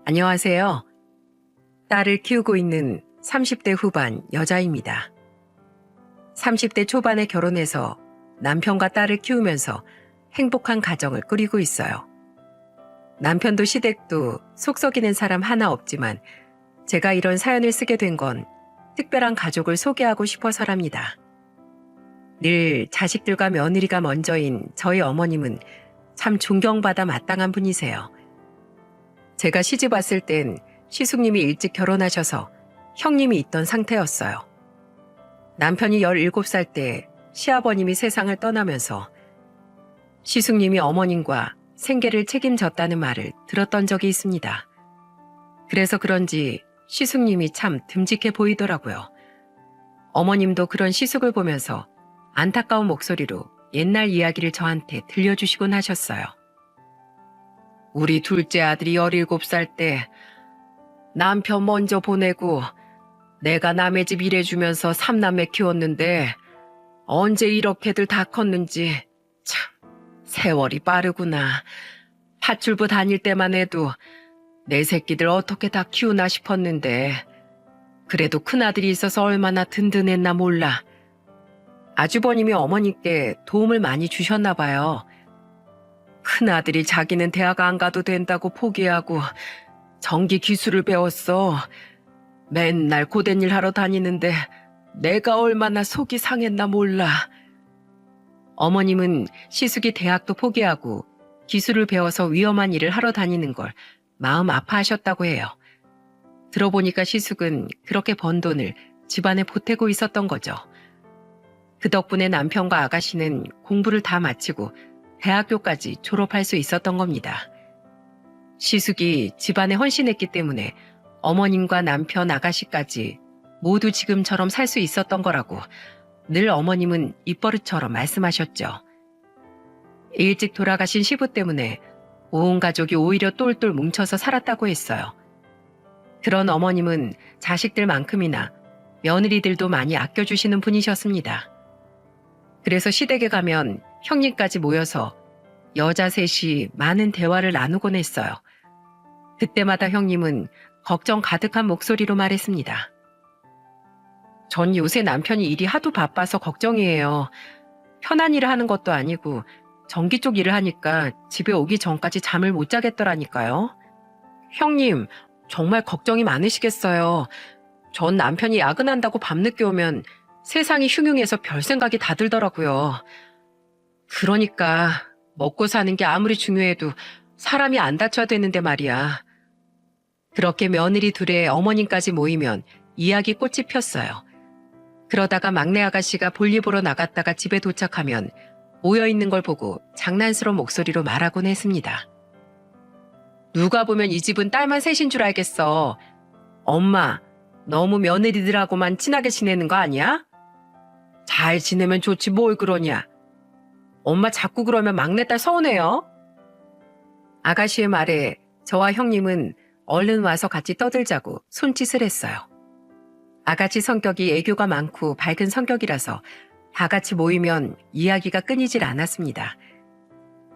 안녕하세요. 딸을 키우고 있는 30대 후반 여자입니다. 30대 초반에 결혼해서 남편과 딸을 키우면서 행복한 가정을 꾸리고 있어요. 남편도 시댁도 속 썩이는 사람 하나 없지만 제가 이런 사연을 쓰게 된 건 특별한 가족을 소개하고 싶어서랍니다. 늘 자식들과 며느리가 먼저인 저희 어머님은 참 존경받아 마땅한 분이세요. 제가 시집 왔을 땐 시숙님이 일찍 결혼하셔서 형님이 있던 상태였어요. 남편이 17살 때 시아버님이 세상을 떠나면서 시숙님이 어머님과 생계를 책임졌다는 말을 들었던 적이 있습니다. 그래서 그런지 시숙님이 참 듬직해 보이더라고요. 어머님도 그런 시숙을 보면서 안타까운 목소리로 옛날 이야기를 저한테 들려주시곤 하셨어요. 우리 둘째 아들이 17살 때 남편 먼저 보내고 내가 남의 집 일해주면서 3남매 키웠는데 언제 이렇게들 다 컸는지 참 세월이 빠르구나. 파출부 다닐 때만 해도 내 새끼들 어떻게 다 키우나 싶었는데 그래도 큰아들이 있어서 얼마나 든든했나 몰라. 아주버님이 어머니께 도움을 많이 주셨나 봐요. 큰아들이 자기는 대학 안 가도 된다고 포기하고 전기 기술을 배웠어. 맨날 고된 일 하러 다니는데 내가 얼마나 속이 상했나 몰라. 어머님은 시숙이 대학도 포기하고 기술을 배워서 위험한 일을 하러 다니는 걸 마음 아파하셨다고 해요. 들어보니까 시숙은 그렇게 번 돈을 집안에 보태고 있었던 거죠. 그 덕분에 남편과 아가씨는 공부를 다 마치고 대학교까지 졸업할 수 있었던 겁니다. 시숙이 집안에 헌신했기 때문에 어머님과 남편, 아가씨까지 모두 지금처럼 살 수 있었던 거라고 늘 어머님은 입버릇처럼 말씀하셨죠. 일찍 돌아가신 시부 때문에 온 가족이 오히려 똘똘 뭉쳐서 살았다고 했어요. 그런 어머님은 자식들만큼이나 며느리들도 많이 아껴주시는 분이셨습니다. 그래서 시댁에 가면 형님까지 모여서 여자 셋이 많은 대화를 나누곤 했어요. 그때마다 형님은 걱정 가득한 목소리로 말했습니다. 전 요새 남편이 일이 하도 바빠서 걱정이에요. 편한 일을 하는 것도 아니고 전기 쪽 일을 하니까 집에 오기 전까지 잠을 못 자겠더라니까요. 형님, 정말 걱정이 많으시겠어요. 전 남편이 야근한다고 밤늦게 오면 세상이 흉흉해서 별 생각이 다 들더라고요. 그러니까 먹고 사는 게 아무리 중요해도 사람이 안 다쳐야 되는데 말이야. 그렇게 며느리 둘에 어머님까지 모이면 이야기 꽃이 폈어요. 그러다가 막내 아가씨가 볼일 보러 나갔다가 집에 도착하면 모여있는 걸 보고 장난스러운 목소리로 말하곤 했습니다. 누가 보면 이 집은 딸만 셋인 줄 알겠어. 엄마, 너무 며느리들하고만 친하게 지내는 거 아니야? 잘 지내면 좋지 뭘 그러냐. 엄마 자꾸 그러면 막내딸 서운해요. 아가씨의 말에 저와 형님은 얼른 와서 같이 떠들자고 손짓을 했어요. 아가씨 성격이 애교가 많고 밝은 성격이라서 다 같이 모이면 이야기가 끊이질 않았습니다.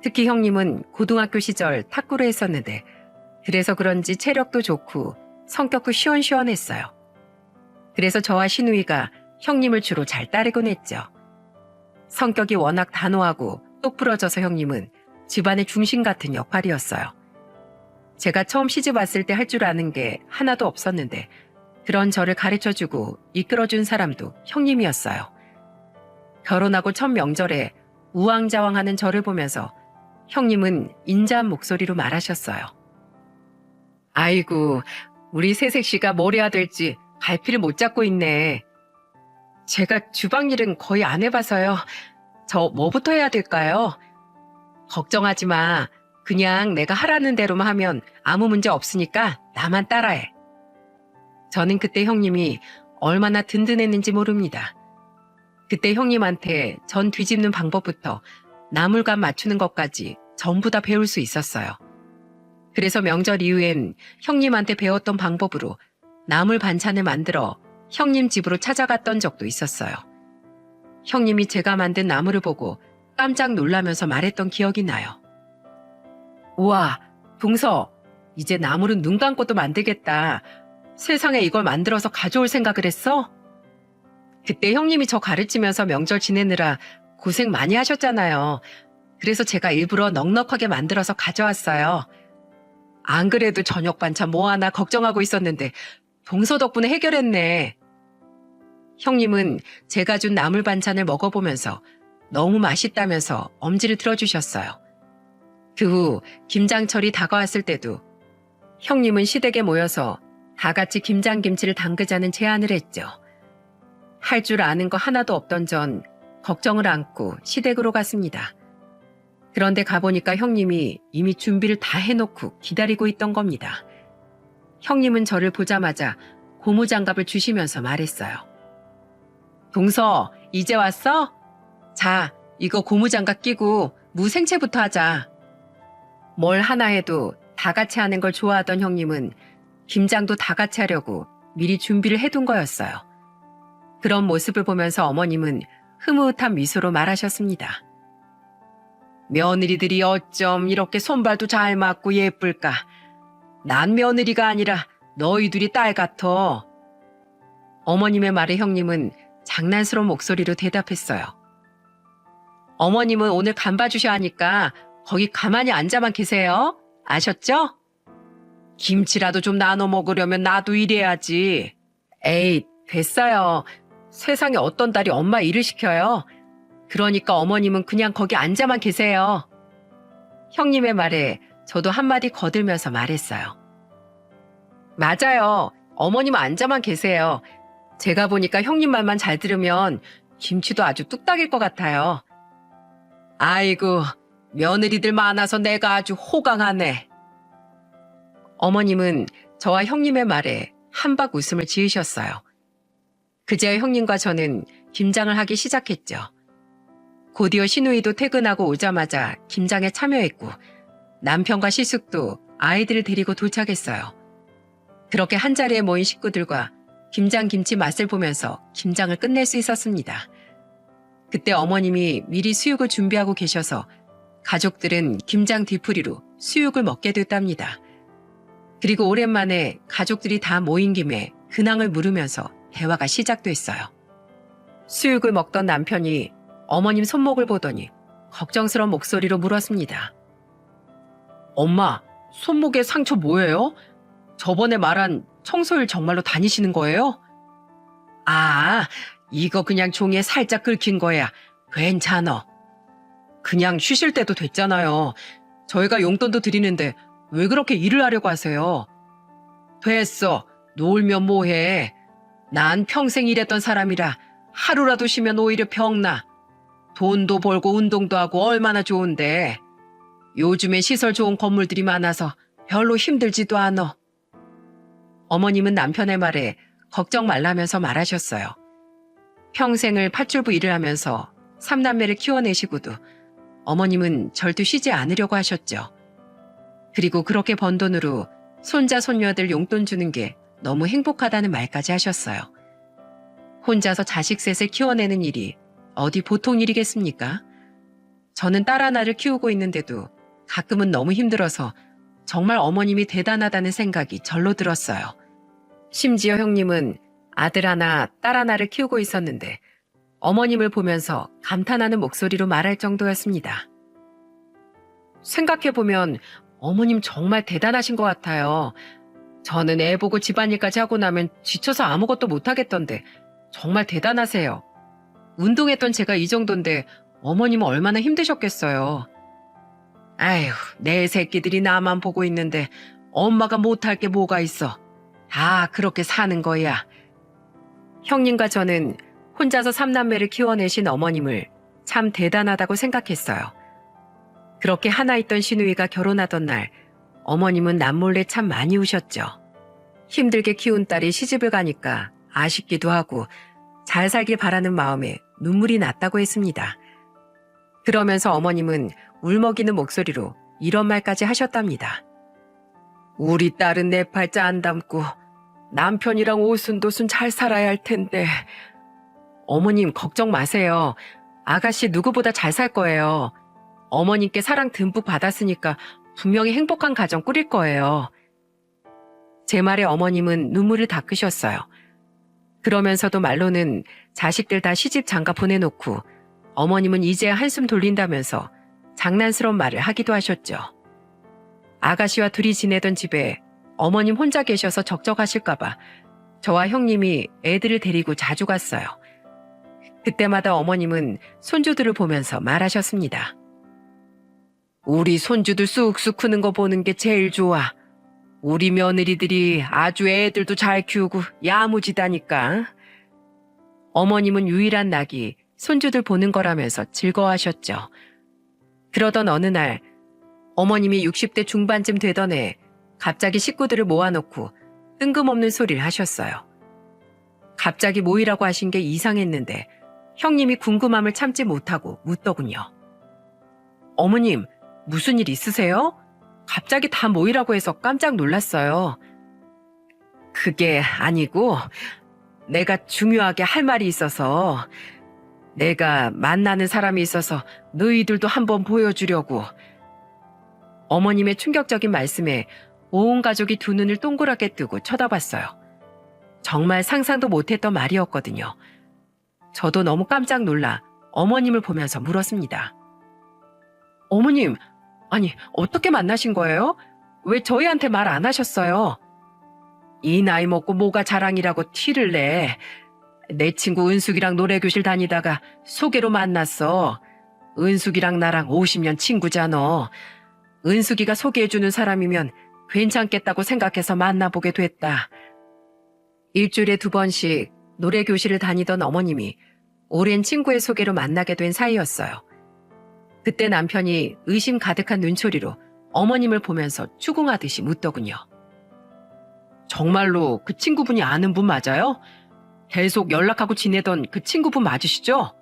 특히 형님은 고등학교 시절 탁구를 했었는데 그래서 그런지 체력도 좋고 성격도 시원시원했어요. 그래서 저와 시누이가 형님을 주로 잘 따르곤 했죠. 성격이 워낙 단호하고 똑부러져서 형님은 집안의 중심 같은 역할이었어요. 제가 처음 시집 왔을 때 할 줄 아는 게 하나도 없었는데 그런 저를 가르쳐주고 이끌어준 사람도 형님이었어요. 결혼하고 첫 명절에 우왕좌왕하는 저를 보면서 형님은 인자한 목소리로 말하셨어요. 아이고, 우리 새색시가 뭘 해야 될지 갈피를 못 잡고 있네. 제가 주방일은 거의 안 해봐서요. 저 뭐부터 해야 될까요? 걱정하지 마. 그냥 내가 하라는 대로만 하면 아무 문제 없으니까 나만 따라해. 저는 그때 형님이 얼마나 든든했는지 모릅니다. 그때 형님한테 전 뒤집는 방법부터 나물감 맞추는 것까지 전부 다 배울 수 있었어요. 그래서 명절 이후엔 형님한테 배웠던 방법으로 나물 반찬을 만들어 형님 집으로 찾아갔던 적도 있었어요. 형님이 제가 만든 나물을 보고 깜짝 놀라면서 말했던 기억이 나요. 우와, 동서, 이제 나물은 눈 감고도 만들겠다. 세상에 이걸 만들어서 가져올 생각을 했어? 그때 형님이 저 가르치면서 명절 지내느라 고생 많이 하셨잖아요. 그래서 제가 일부러 넉넉하게 만들어서 가져왔어요. 안 그래도 저녁 반찬 뭐 하나 걱정하고 있었는데 동서 덕분에 해결했네. 형님은 제가 준 나물 반찬을 먹어보면서 너무 맛있다면서 엄지를 들어주셨어요. 그 후 김장철이 다가왔을 때도 형님은 시댁에 모여서 다 같이 김장김치를 담그자는 제안을 했죠. 할 줄 아는 거 하나도 없던 전 걱정을 안고 시댁으로 갔습니다. 그런데 가보니까 형님이 이미 준비를 다 해놓고 기다리고 있던 겁니다. 형님은 저를 보자마자 고무장갑을 주시면서 말했어요. 동서, 이제 왔어? 자, 이거 고무장갑 끼고 무생채부터 하자. 뭘 하나 해도 다 같이 하는 걸 좋아하던 형님은 김장도 다 같이 하려고 미리 준비를 해둔 거였어요. 그런 모습을 보면서 어머님은 흐뭇한 미소로 말하셨습니다. 며느리들이 어쩜 이렇게 손발도 잘 맞고 예쁠까? 난 며느리가 아니라 너희들이 딸 같아. 어머님의 말에 형님은 장난스러운 목소리로 대답했어요. 어머님은 오늘 간 봐주셔 하니까 거기 가만히 앉아만 계세요. 아셨죠? 김치라도 좀 나눠 먹으려면 나도 일해야지. 에이, 됐어요. 세상에 어떤 딸이 엄마 일을 시켜요. 그러니까 어머님은 그냥 거기 앉아만 계세요. 형님의 말에 저도 한마디 거들면서 말했어요. 맞아요. 어머님은 앉아만 계세요. 제가 보니까 형님 말만 잘 들으면 김치도 아주 뚝딱일 것 같아요. 아이고, 며느리들 많아서 내가 아주 호강하네. 어머님은 저와 형님의 말에 한박 웃음을 지으셨어요. 그제야 형님과 저는 김장을 하기 시작했죠. 곧이어 시누이도 퇴근하고 오자마자 김장에 참여했고 남편과 시숙도 아이들을 데리고 도착했어요. 그렇게 한자리에 모인 식구들과 김장김치 맛을 보면서 김장을 끝낼 수 있었습니다. 그때 어머님이 미리 수육을 준비하고 계셔서 가족들은 김장 뒤풀이로 수육을 먹게 됐답니다. 그리고 오랜만에 가족들이 다 모인 김에 근황을 물으면서 대화가 시작됐어요. 수육을 먹던 남편이 어머님 손목을 보더니 걱정스러운 목소리로 물었습니다. 엄마, 손목에 상처 뭐예요? 저번에 말한 청소일 정말로 다니시는 거예요? 아, 이거 그냥 종이에 살짝 긁힌 거야. 괜찮아. 그냥 쉬실 때도 됐잖아요. 저희가 용돈도 드리는데 왜 그렇게 일을 하려고 하세요? 됐어. 놀면 뭐해. 난 평생 일했던 사람이라 하루라도 쉬면 오히려 병나. 돈도 벌고 운동도 하고 얼마나 좋은데. 요즘엔 시설 좋은 건물들이 많아서 별로 힘들지도 않아. 어머님은 남편의 말에 걱정 말라면서 말하셨어요. 평생을 팥줄부 일을 하면서 3남매를 키워내시고도 어머님은 절대 쉬지 않으려고 하셨죠. 그리고 그렇게 번 돈으로 손자 손녀들 용돈 주는 게 너무 행복하다는 말까지 하셨어요. 혼자서 자식 셋을 키워내는 일이 어디 보통 일이겠습니까? 저는 딸 하나를 키우고 있는데도 가끔은 너무 힘들어서 정말 어머님이 대단하다는 생각이 절로 들었어요. 심지어 형님은 아들 하나, 딸 하나를 키우고 있었는데 어머님을 보면서 감탄하는 목소리로 말할 정도였습니다. 생각해보면 어머님 정말 대단하신 것 같아요. 저는 애 보고 집안일까지 하고 나면 지쳐서 아무것도 못하겠던데 정말 대단하세요. 운동했던 제가 이 정도인데 어머님은 얼마나 힘드셨겠어요. 아휴, 내 새끼들이 나만 보고 있는데 엄마가 못할 게 뭐가 있어. 다 그렇게 사는 거야. 형님과 저는 혼자서 3남매를 키워내신 어머님을 참 대단하다고 생각했어요. 그렇게 하나 있던 시누이가 결혼하던 날 어머님은 남몰래 참 많이 우셨죠. 힘들게 키운 딸이 시집을 가니까 아쉽기도 하고 잘 살길 바라는 마음에 눈물이 났다고 했습니다. 그러면서 어머님은 울먹이는 목소리로 이런 말까지 하셨답니다. 우리 딸은 내 팔자 안 닮고 남편이랑 오순도순 잘 살아야 할 텐데. 어머님 걱정 마세요. 아가씨 누구보다 잘 살 거예요. 어머님께 사랑 듬뿍 받았으니까 분명히 행복한 가정 꾸릴 거예요. 제 말에 어머님은 눈물을 닦으셨어요. 그러면서도 말로는 자식들 다 시집 장가 보내놓고 어머님은 이제야 한숨 돌린다면서 장난스러운 말을 하기도 하셨죠. 아가씨와 둘이 지내던 집에 어머님 혼자 계셔서 적적하실까봐 저와 형님이 애들을 데리고 자주 갔어요. 그때마다 어머님은 손주들을 보면서 말하셨습니다. 우리 손주들 쑥쑥 크는 거 보는 게 제일 좋아. 우리 며느리들이 아주 애들도 잘 키우고 야무지다니까. 어머님은 유일한 낙이 손주들 보는 거라면서 즐거워하셨죠. 그러던 어느 날 어머님이 60대 중반쯤 되던 해 갑자기 식구들을 모아놓고 뜬금없는 소리를 하셨어요. 갑자기 모이라고 하신 게 이상했는데 형님이 궁금함을 참지 못하고 묻더군요. 어머님, 무슨 일 있으세요? 갑자기 다 모이라고 해서 깜짝 놀랐어요. 그게 아니고 내가 중요하게 할 말이 있어서 내가 만나는 사람이 있어서 너희들도 한번 보여주려고. 어머님의 충격적인 말씀에 온 가족이 두 눈을 동그랗게 뜨고 쳐다봤어요. 정말 상상도 못했던 말이었거든요. 저도 너무 깜짝 놀라 어머님을 보면서 물었습니다. 어머님, 아니 어떻게 만나신 거예요? 왜 저희한테 말 안 하셨어요? 이 나이 먹고 뭐가 자랑이라고 티를 내. 내 친구 은숙이랑 노래교실 다니다가 소개로 만났어. 은숙이랑 나랑 50년 친구잖아. 은숙이가 소개해주는 사람이면 괜찮겠다고 생각해서 만나보게 됐다. 일주일에 2번씩 노래교실을 다니던 어머님이 오랜 친구의 소개로 만나게 된 사이였어요. 그때 남편이 의심 가득한 눈초리로 어머님을 보면서 추궁하듯이 묻더군요. 정말로 그 친구분이 아는 분 맞아요? 계속 연락하고 지내던 그 친구분 맞으시죠?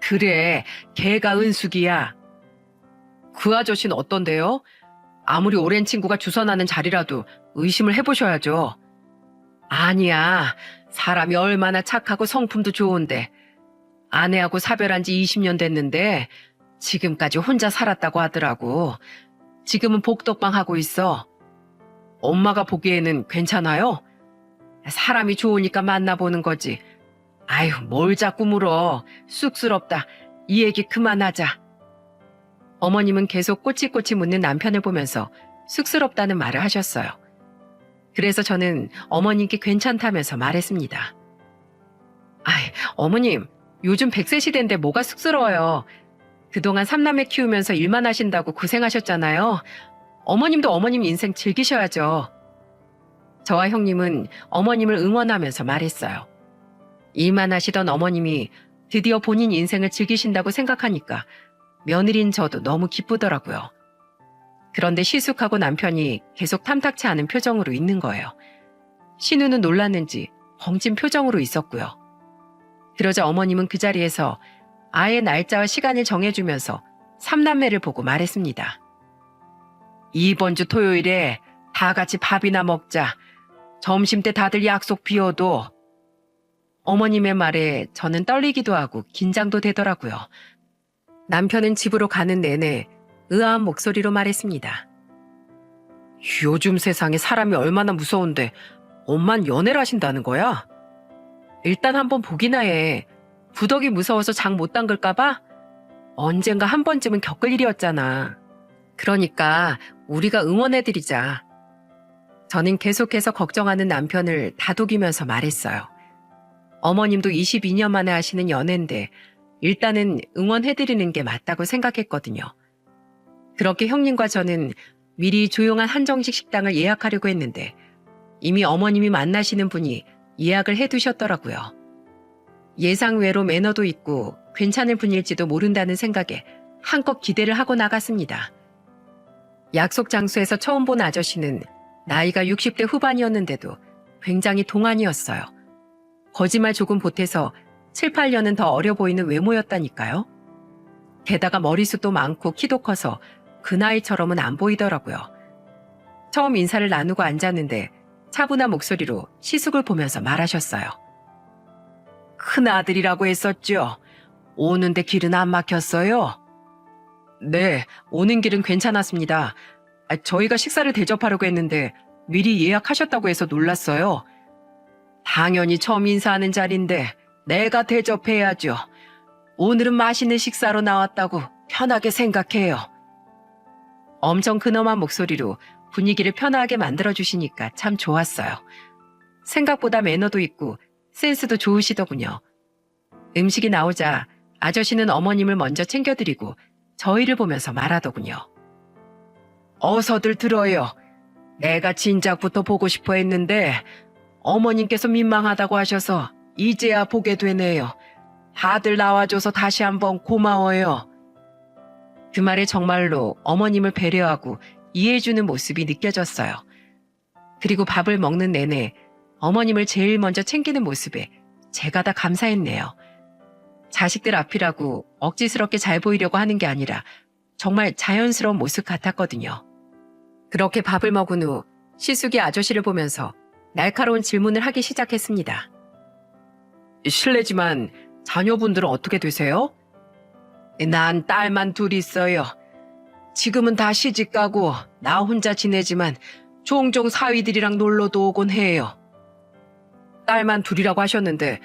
그래, 걔가 은숙이야. 그 아저씨는 어떤데요? 아무리 오랜 친구가 주선하는 자리라도 의심을 해보셔야죠. 아니야, 사람이 얼마나 착하고 성품도 좋은데 아내하고 사별한 지 20년 됐는데 지금까지 혼자 살았다고 하더라고. 지금은 복덕방 하고 있어. 엄마가 보기에는 괜찮아요? 사람이 좋으니까 만나보는 거지. 아유, 뭘 자꾸 물어. 쑥스럽다. 이 얘기 그만하자. 어머님은 계속 꼬치꼬치 묻는 남편을 보면서 쑥스럽다는 말을 하셨어요. 그래서 저는 어머님께 괜찮다면서 말했습니다. 아이, 어머님, 요즘 100세 시대인데 뭐가 쑥스러워요. 그동안 3남매 키우면서 일만 하신다고 고생하셨잖아요. 어머님도 어머님 인생 즐기셔야죠. 저와 형님은 어머님을 응원하면서 말했어요. 일만 하시던 어머님이 드디어 본인 인생을 즐기신다고 생각하니까 며느리인 저도 너무 기쁘더라고요. 그런데 시숙하고 남편이 계속 탐탁치 않은 표정으로 있는 거예요. 신우는 놀랐는지 벙찐 표정으로 있었고요. 그러자 어머님은 그 자리에서 아예 날짜와 시간을 정해주면서 3남매를 보고 말했습니다. 이번 주 토요일에 다 같이 밥이나 먹자. 점심때 다들 약속 비워도. 어머님의 말에 저는 떨리기도 하고 긴장도 되더라고요. 남편은 집으로 가는 내내 의아한 목소리로 말했습니다. 요즘 세상에 사람이 얼마나 무서운데 엄만 연애를 하신다는 거야? 일단 한번 보기나 해. 부덕이 무서워서 장 못 담글까봐? 언젠가 한 번쯤은 겪을 일이었잖아. 그러니까 우리가 응원해드리자. 저는 계속해서 걱정하는 남편을 다독이면서 말했어요. 어머님도 22년 만에 하시는 연애인데 일단은 응원해드리는 게 맞다고 생각했거든요. 그렇게 형님과 저는 미리 조용한 한정식 식당을 예약하려고 했는데 이미 어머님이 만나시는 분이 예약을 해두셨더라고요. 예상외로 매너도 있고 괜찮을 분일지도 모른다는 생각에 한껏 기대를 하고 나갔습니다. 약속 장소에서 처음 본 아저씨는 나이가 60대 후반이었는데도 굉장히 동안이었어요. 거짓말 조금 보태서 7, 8년은 더 어려 보이는 외모였다니까요. 게다가 머리숱도 많고 키도 커서 그 나이처럼은 안 보이더라고요. 처음 인사를 나누고 앉았는데 차분한 목소리로 시숙을 보면서 말하셨어요. 큰아들이라고 했었죠? 오는데 길은 안 막혔어요? 네, 오는 길은 괜찮았습니다. 저희가 식사를 대접하려고 했는데 미리 예약하셨다고 해서 놀랐어요. 당연히 처음 인사하는 자리인데 내가 대접해야죠. 오늘은 맛있는 식사로 나왔다고 편하게 생각해요. 엄청 근엄한 목소리로 분위기를 편하게 만들어주시니까 참 좋았어요. 생각보다 매너도 있고 센스도 좋으시더군요. 음식이 나오자 아저씨는 어머님을 먼저 챙겨드리고 저희를 보면서 말하더군요. 어서들 들어요. 내가 진작부터 보고 싶어 했는데 어머님께서 민망하다고 하셔서 이제야 보게 되네요. 다들 나와줘서 다시 한번 고마워요. 그 말에 정말로 어머님을 배려하고 이해해주는 모습이 느껴졌어요. 그리고 밥을 먹는 내내 어머님을 제일 먼저 챙기는 모습에 제가 다 감사했네요. 자식들 앞이라고 억지스럽게 잘 보이려고 하는 게 아니라 정말 자연스러운 모습 같았거든요. 그렇게 밥을 먹은 후 시숙이 아저씨를 보면서 날카로운 질문을 하기 시작했습니다. 실례지만 자녀분들은 어떻게 되세요? 난 딸만 둘 있어요. 지금은 다 시집가고 나 혼자 지내지만 종종 사위들이랑 놀러도 오곤 해요. 딸만 둘이라고 하셨는데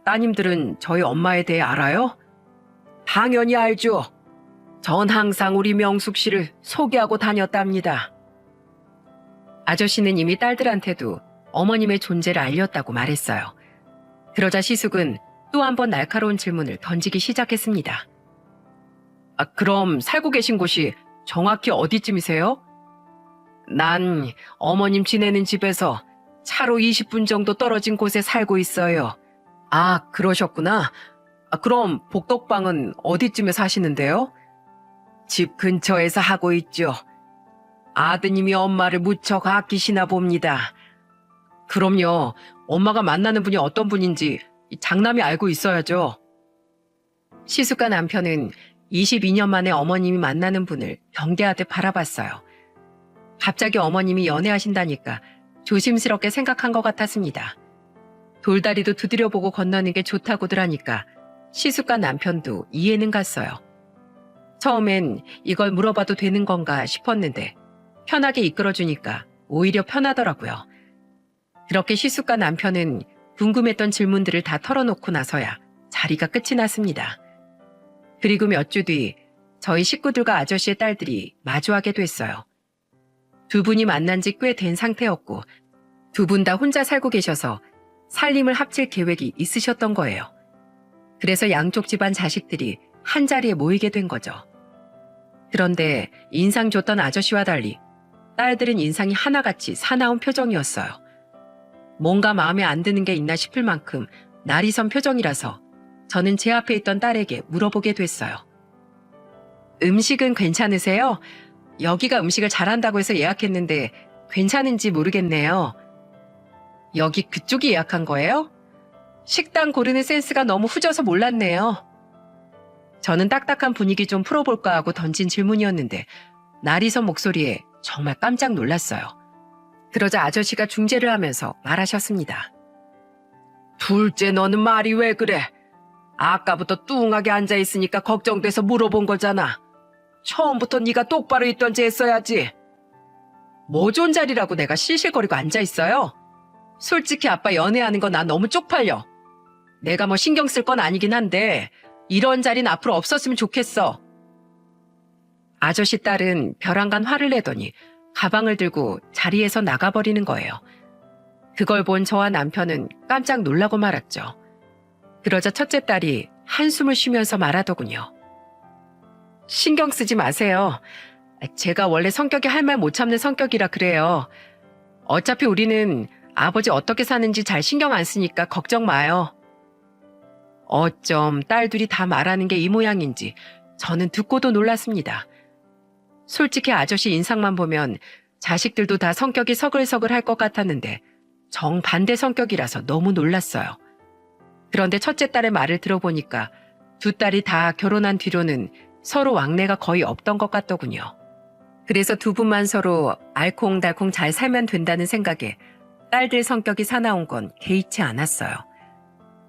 따님들은 저희 엄마에 대해 알아요? 당연히 알죠. 전 항상 우리 명숙 씨를 소개하고 다녔답니다. 아저씨는 이미 딸들한테도 어머님의 존재를 알렸다고 말했어요. 그러자 시숙은 또 한 번 날카로운 질문을 던지기 시작했습니다. 그럼 살고 계신 곳이 정확히 어디쯤이세요? 난 어머님 지내는 집에서 차로 20분 정도 떨어진 곳에 살고 있어요. 아, 그러셨구나. 그럼 복덕방은 어디쯤에 사시는데요? 집 근처에서 하고 있죠. 아드님이 엄마를 무척 아끼시나 봅니다. 그럼요. 엄마가 만나는 분이 어떤 분인지 장남이 알고 있어야죠. 시숙과 남편은 22년 만에 어머님이 만나는 분을 경계하듯 바라봤어요. 갑자기 어머님이 연애하신다니까 조심스럽게 생각한 것 같았습니다. 돌다리도 두드려보고 건너는 게 좋다고들 하니까 시숙과 남편도 이해는 갔어요. 처음엔 이걸 물어봐도 되는 건가 싶었는데 편하게 이끌어주니까 오히려 편하더라고요. 그렇게 시숙과 남편은 궁금했던 질문들을 다 털어놓고 나서야 자리가 끝이 났습니다. 그리고 몇 주 뒤 저희 식구들과 아저씨의 딸들이 마주하게 됐어요. 두 분이 만난 지 꽤 된 상태였고 두 분 다 혼자 살고 계셔서 살림을 합칠 계획이 있으셨던 거예요. 그래서 양쪽 집안 자식들이 한자리에 모이게 된 거죠. 그런데 인상 좋던 아저씨와 달리 딸들은 인상이 하나같이 사나운 표정이었어요. 뭔가 마음에 안 드는 게 있나 싶을 만큼 날이 선 표정이라서 저는 제 앞에 있던 딸에게 물어보게 됐어요. 음식은 괜찮으세요? 여기가 음식을 잘한다고 해서 예약했는데 괜찮은지 모르겠네요. 여기 그쪽이 예약한 거예요? 식당 고르는 센스가 너무 후져서 몰랐네요. 저는 딱딱한 분위기 좀 풀어볼까 하고 던진 질문이었는데 날이 선 목소리에 정말 깜짝 놀랐어요. 그러자 아저씨가 중재를 하면서 말하셨습니다. 둘째, 너는 말이 왜 그래? 아까부터 뚱하게 앉아있으니까 걱정돼서 물어본 거잖아. 처음부터 네가 똑바로 있던지 했어야지. 뭐 좋은 자리라고 내가 실실거리고 앉아있어요? 솔직히 아빠 연애하는 거 나 너무 쪽팔려. 내가 뭐 신경 쓸 건 아니긴 한데 이런 자리는 앞으로 없었으면 좋겠어. 아저씨 딸은 벼랑간 화를 내더니 가방을 들고 자리에서 나가버리는 거예요. 그걸 본 저와 남편은 깜짝 놀라고 말았죠. 그러자 첫째 딸이 한숨을 쉬면서 말하더군요. 신경 쓰지 마세요. 제가 원래 성격이 할 말 못 참는 성격이라 그래요. 어차피 우리는 아버지 어떻게 사는지 잘 신경 안 쓰니까 걱정 마요. 어쩜 딸들이 다 말하는 게 이 모양인지 저는 듣고도 놀랐습니다. 솔직히 아저씨 인상만 보면 자식들도 다 성격이 서글서글 할 것 같았는데 정반대 성격이라서 너무 놀랐어요. 그런데 첫째 딸의 말을 들어보니까 두 딸이 다 결혼한 뒤로는 서로 왕래가 거의 없던 것 같더군요. 그래서 두 분만 서로 알콩달콩 잘 살면 된다는 생각에 딸들 성격이 사나운 건 개의치 않았어요.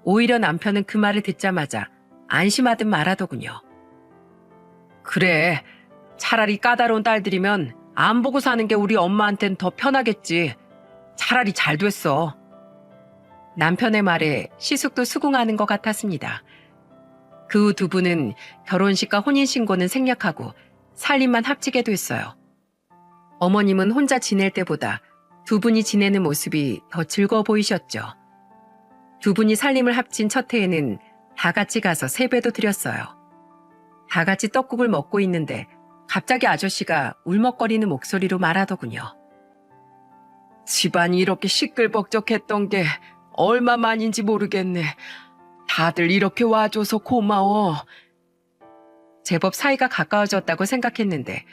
오히려 남편은 그 말을 듣자마자 안심하듯 말하더군요. 그래, 차라리 까다로운 딸들이면 안 보고 사는 게 우리 엄마한텐 더 편하겠지. 차라리 잘 됐어. 남편의 말에 시숙도 수긍하는 것 같았습니다. 그 후 두 분은 결혼식과 혼인신고는 생략하고 살림만 합치게 됐어요. 어머님은 혼자 지낼 때보다 두 분이 지내는 모습이 더 즐거워 보이셨죠. 두 분이 살림을 합친 첫 해에는 다 같이 가서 세배도 드렸어요. 다 같이 떡국을 먹고 있는데 갑자기 아저씨가 울먹거리는 목소리로 말하더군요. 집안이 이렇게 시끌벅적했던 게 얼마만인지 모르겠네. 다들 이렇게 와줘서 고마워. 제법 사이가 가까워졌다고 생각했는데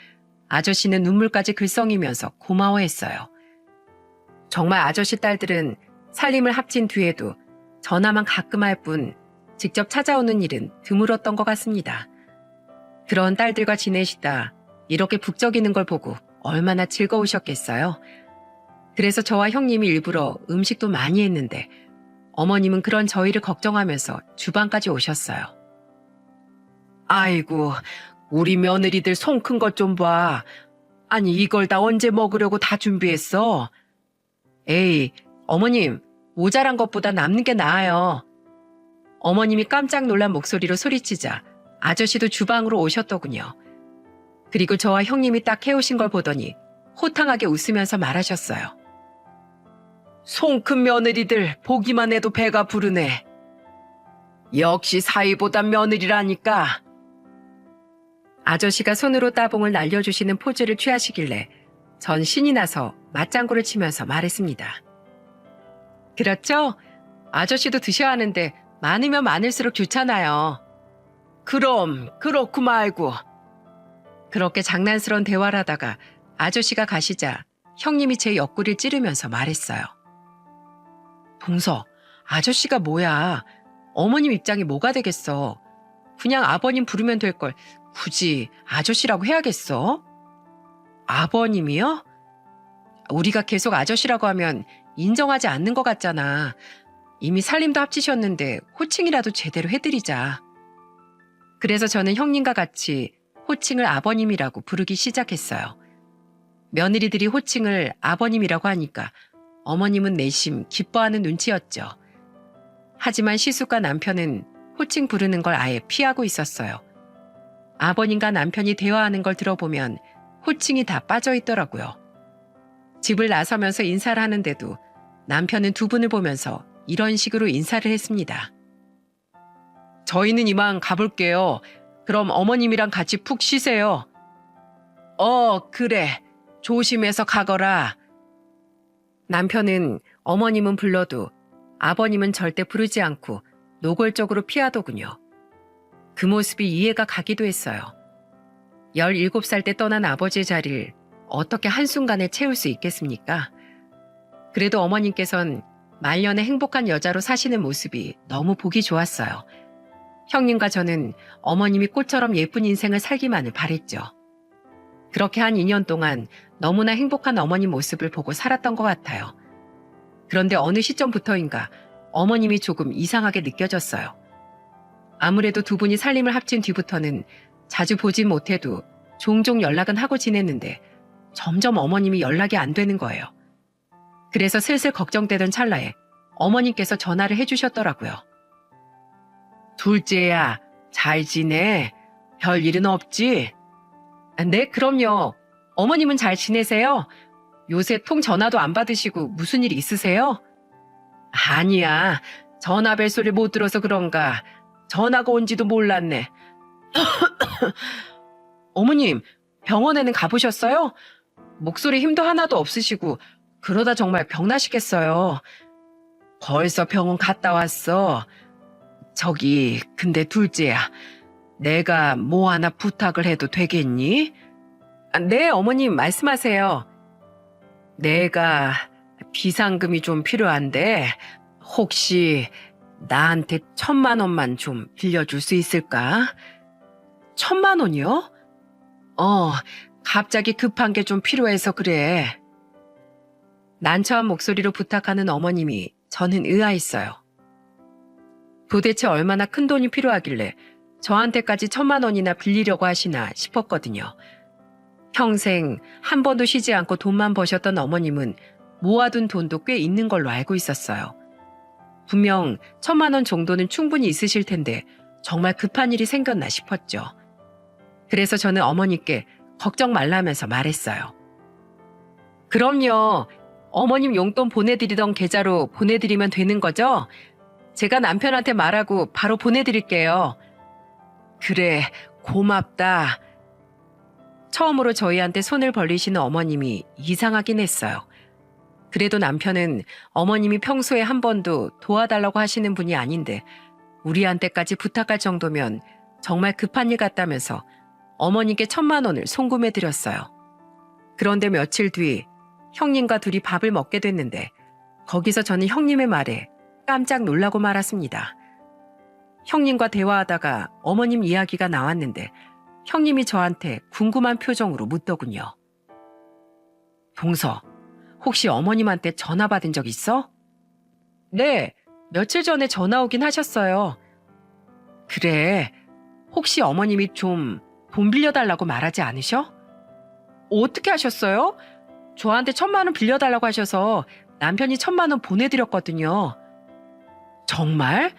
아저씨는 눈물까지 글썽이면서 고마워했어요. 정말 아저씨 딸들은 살림을 합친 뒤에도 전화만 가끔 할 뿐 직접 찾아오는 일은 드물었던 것 같습니다. 그런 딸들과 지내시다 이렇게 북적이는 걸 보고 얼마나 즐거우셨겠어요. 그래서 저와 형님이 일부러 음식도 많이 했는데 어머님은 그런 저희를 걱정하면서 주방까지 오셨어요. 아이고, 우리 며느리들 손 큰 것 좀 봐. 아니 이걸 다 언제 먹으려고 다 준비했어? 에이, 어머님, 모자란 것보다 남는 게 나아요. 어머님이 깜짝 놀란 목소리로 소리치자 아저씨도 주방으로 오셨더군요. 그리고 저와 형님이 딱 해오신 걸 보더니 호탕하게 웃으면서 말하셨어요. 손 큰 며느리들 보기만 해도 배가 부르네. 역시 사위보단 며느리라니까. 아저씨가 손으로 따봉을 날려주시는 포즈를 취하시길래 전 신이 나서 맞장구를 치면서 말했습니다. 그렇죠? 아저씨도 드셔야 하는데 많으면 많을수록 좋잖아요. 그럼 그렇고 말고. 그렇게 장난스러운 대화를 하다가 아저씨가 가시자 형님이 제 옆구리를 찌르면서 말했어요. 동서, 아저씨가 뭐야. 어머님 입장이 뭐가 되겠어. 그냥 아버님 부르면 될 걸 굳이 아저씨라고 해야겠어? 아버님이요? 우리가 계속 아저씨라고 하면 인정하지 않는 것 같잖아. 이미 살림도 합치셨는데 호칭이라도 제대로 해드리자. 그래서 저는 형님과 같이 호칭을 아버님이라고 부르기 시작했어요. 며느리들이 호칭을 아버님이라고 하니까 어머님은 내심 기뻐하는 눈치였죠. 하지만 시숙과 남편은 호칭 부르는 걸 아예 피하고 있었어요. 아버님과 남편이 대화하는 걸 들어보면 호칭이 다 빠져 있더라고요. 집을 나서면서 인사를 하는데도 남편은 두 분을 보면서 이런 식으로 인사를 했습니다. 저희는 이만 가볼게요. 그럼 어머님이랑 같이 푹 쉬세요. 그래. 조심해서 가거라. 남편은 어머님은 불러도 아버님은 절대 부르지 않고 노골적으로 피하더군요. 그 모습이 이해가 가기도 했어요. 17살 때 떠난 아버지의 자리를 어떻게 한순간에 채울 수 있겠습니까? 그래도 어머님께선 말년에 행복한 여자로 사시는 모습이 너무 보기 좋았어요. 형님과 저는 어머님이 꽃처럼 예쁜 인생을 살기만을 바랬죠. 그렇게 한 2년 동안 너무나 행복한 어머님 모습을 보고 살았던 것 같아요. 그런데 어느 시점부터인가 어머님이 조금 이상하게 느껴졌어요. 아무래도 두 분이 살림을 합친 뒤부터는 자주 보진 못해도 종종 연락은 하고 지냈는데 점점 어머님이 연락이 안 되는 거예요. 그래서 슬슬 걱정되던 찰나에 어머님께서 전화를 해주셨더라고요. 둘째야, 잘 지내? 별일은 없지? 네, 그럼요. 어머님은 잘 지내세요? 요새 통 전화도 안 받으시고 무슨 일 있으세요? 아니야. 전화 벨소리 못 들어서 그런가. 전화가 온지도 몰랐네. 어머님, 병원에는 가보셨어요? 목소리 힘도 하나도 없으시고 그러다 정말 병나시겠어요. 벌써 병원 갔다 왔어. 저기, 근데 둘째야. 내가 뭐 하나 부탁을 해도 되겠니? 네, 어머님 말씀하세요. 내가 비상금이 좀 필요한데 혹시 나한테 1,000만 원만 좀 빌려줄 수 있을까? 1,000만 원이요? 갑자기 급한 게 좀 필요해서 그래. 난처한 목소리로 부탁하는 어머님이 저는 의아했어요. 도대체 얼마나 큰 돈이 필요하길래 저한테까지 1,000만 원이나 빌리려고 하시나 싶었거든요. 평생 한 번도 쉬지 않고 돈만 버셨던 어머님은 모아둔 돈도 꽤 있는 걸로 알고 있었어요. 분명 1,000만 원 정도는 충분히 있으실 텐데 정말 급한 일이 생겼나 싶었죠. 그래서 저는 어머니께 걱정 말라면서 말했어요. 그럼요. 어머님 용돈 보내드리던 계좌로 보내드리면 되는 거죠? 제가 남편한테 말하고 바로 보내드릴게요. 그래, 고맙다. 처음으로 저희한테 손을 벌리시는 어머님이 이상하긴 했어요. 그래도 남편은 어머님이 평소에 한 번도 도와달라고 하시는 분이 아닌데 우리한테까지 부탁할 정도면 정말 급한 일 같다면서 어머니께 1,000만 원을 송금해드렸어요. 그런데 며칠 뒤 형님과 둘이 밥을 먹게 됐는데 거기서 저는 형님의 말에 깜짝 놀라고 말았습니다. 형님과 대화하다가 어머님 이야기가 나왔는데 형님이 저한테 궁금한 표정으로 묻더군요. 동서, 혹시 어머님한테 전화 받은 적 있어? 네, 며칠 전에 전화 오긴 하셨어요. 그래, 혹시 어머님이 좀 돈 빌려달라고 말하지 않으셔? 어떻게 하셨어요? 저한테 1,000만 원 빌려달라고 하셔서 남편이 1,000만 원 보내드렸거든요. 정말?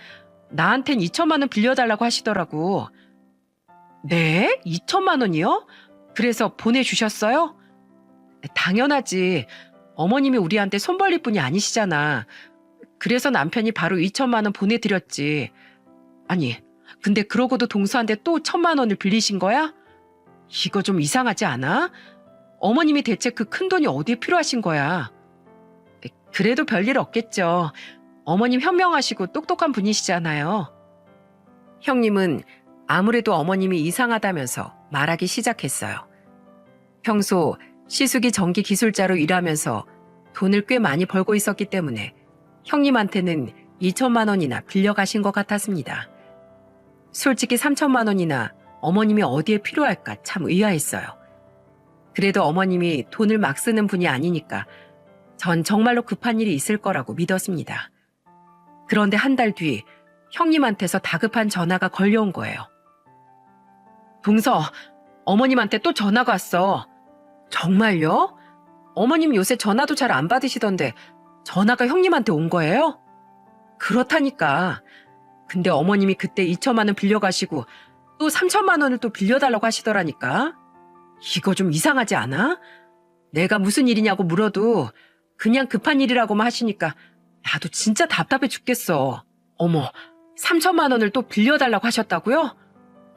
나한텐 2,000만 원 빌려달라고 하시더라고. 네? 2,000만 원이요? 그래서 보내주셨어요? 당연하지. 어머님이 우리한테 손 벌릴 분이 아니시잖아. 그래서 남편이 바로 2,000만 원 보내드렸지. 아니, 근데 그러고도 동서한테 또 1,000만 원을 빌리신 거야? 이거 좀 이상하지 않아? 어머님이 대체 그 큰 돈이 어디에 필요하신 거야? 그래도 별일 없겠죠. 어머님 현명하시고 똑똑한 분이시잖아요. 형님은 아무래도 어머님이 이상하다면서 말하기 시작했어요. 평소 시숙이 전기 기술자로 일하면서 돈을 꽤 많이 벌고 있었기 때문에 형님한테는 2,000만 원이나 빌려가신 것 같았습니다. 솔직히 3,000만 원이나 어머님이 어디에 필요할까 참 의아했어요. 그래도 어머님이 돈을 막 쓰는 분이 아니니까 전 정말로 급한 일이 있을 거라고 믿었습니다. 그런데 한 달 뒤 형님한테서 다급한 전화가 걸려온 거예요. 동서, 어머님한테 또 전화가 왔어. 정말요? 어머님 요새 전화도 잘 안 받으시던데 전화가 형님한테 온 거예요? 그렇다니까. 근데 어머님이 그때 2,000만 원 빌려가시고 또 3,000만 원을 또 빌려달라고 하시더라니까. 이거 좀 이상하지 않아? 내가 무슨 일이냐고 물어도 그냥 급한 일이라고만 하시니까 나도 진짜 답답해 죽겠어. 어머, 3,000만 원을 또 빌려달라고 하셨다고요?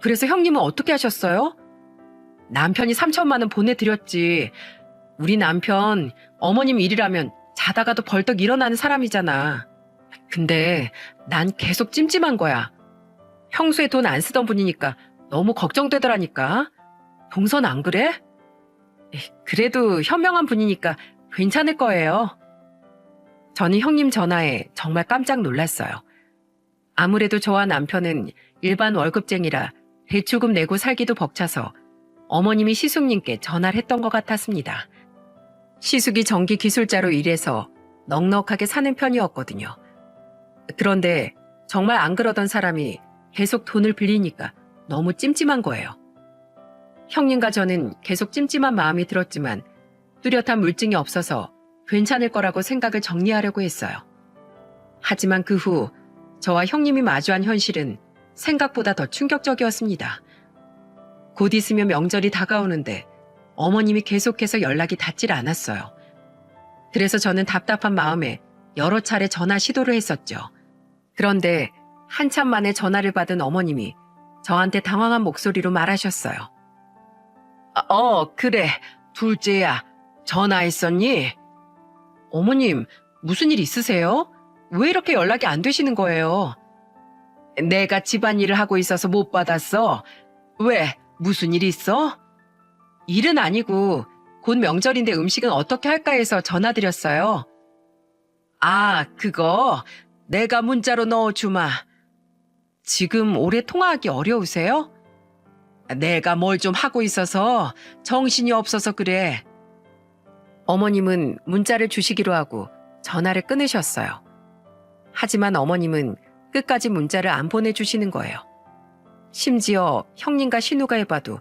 그래서 형님은 어떻게 하셨어요? 남편이 3,000만 원 보내드렸지. 우리 남편 어머님 일이라면 자다가도 벌떡 일어나는 사람이잖아. 근데 난 계속 찜찜한 거야. 평소에 돈 안 쓰던 분이니까 너무 걱정되더라니까. 동선 안 그래? 그래도 현명한 분이니까 괜찮을 거예요. 저는 형님 전화에 정말 깜짝 놀랐어요. 아무래도 저와 남편은 일반 월급쟁이라 대출금 내고 살기도 벅차서 어머님이 시숙님께 전화를 했던 것 같았습니다. 시숙이 전기 기술자로 일해서 넉넉하게 사는 편이었거든요. 그런데 정말 안 그러던 사람이 계속 돈을 빌리니까 너무 찜찜한 거예요. 형님과 저는 계속 찜찜한 마음이 들었지만 뚜렷한 물증이 없어서 괜찮을 거라고 생각을 정리하려고 했어요. 하지만 그 후 저와 형님이 마주한 현실은 생각보다 더 충격적이었습니다. 곧 있으면 명절이 다가오는데 어머님이 계속해서 연락이 닿질 않았어요. 그래서 저는 답답한 마음에 여러 차례 전화 시도를 했었죠. 그런데 한참 만에 전화를 받은 어머님이 저한테 당황한 목소리로 말하셨어요. 그래. 둘째야. 전화했었니? 어머님, 무슨 일 있으세요? 왜 이렇게 연락이 안 되시는 거예요? 내가 집안일을 하고 있어서 못 받았어. 왜? 무슨 일 있어? 일은 아니고 곧 명절인데 음식은 어떻게 할까 해서 전화드렸어요. 아, 그거 내가 문자로 넣어주마. 지금 오래 통화하기 어려우세요? 내가 뭘 좀 하고 있어서 정신이 없어서 그래. 어머님은 문자를 주시기로 하고 전화를 끊으셨어요. 하지만 어머님은 끝까지 문자를 안 보내주시는 거예요. 심지어 형님과 신우가 해봐도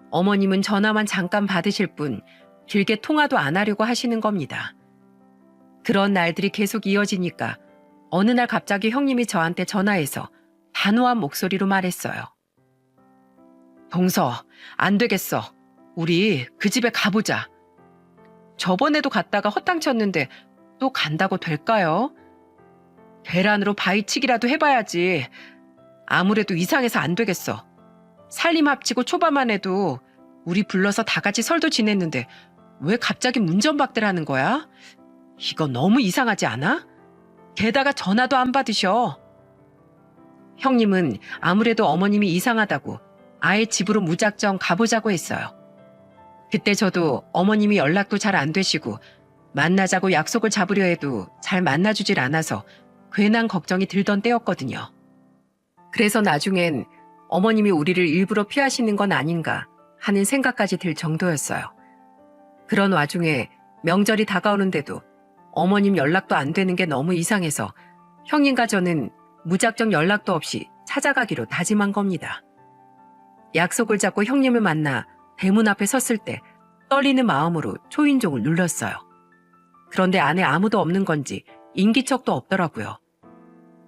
어머님은 전화만 잠깐 받으실 뿐 길게 통화도 안 하려고 하시는 겁니다. 그런 날들이 계속 이어지니까 어느 날 갑자기 형님이 저한테 전화해서 단호한 목소리로 말했어요. 동서, 안 되겠어. 우리 그 집에 가보자. 저번에도 갔다가 허탕쳤는데 또 간다고 될까요? 계란으로 바위치기라도 해봐야지. 아무래도 이상해서 안 되겠어. 살림 합치고 초반만 해도 우리 불러서 다 같이 설도 지냈는데 왜 갑자기 문전박대를 하는 거야? 이거 너무 이상하지 않아? 게다가 전화도 안 받으셔. 형님은 아무래도 어머님이 이상하다고 아예 집으로 무작정 가보자고 했어요. 그때 저도 어머님이 연락도 잘 안 되시고 만나자고 약속을 잡으려 해도 잘 만나주질 않아서 괜한 걱정이 들던 때였거든요. 그래서 나중엔 어머님이 우리를 일부러 피하시는 건 아닌가 하는 생각까지 들 정도였어요. 그런 와중에 명절이 다가오는데도 어머님 연락도 안 되는 게 너무 이상해서 형님과 저는 무작정 연락도 없이 찾아가기로 다짐한 겁니다. 약속을 잡고 형님을 만나 대문 앞에 섰을 때 떨리는 마음으로 초인종을 눌렀어요. 그런데 안에 아무도 없는 건지 인기척도 없더라고요.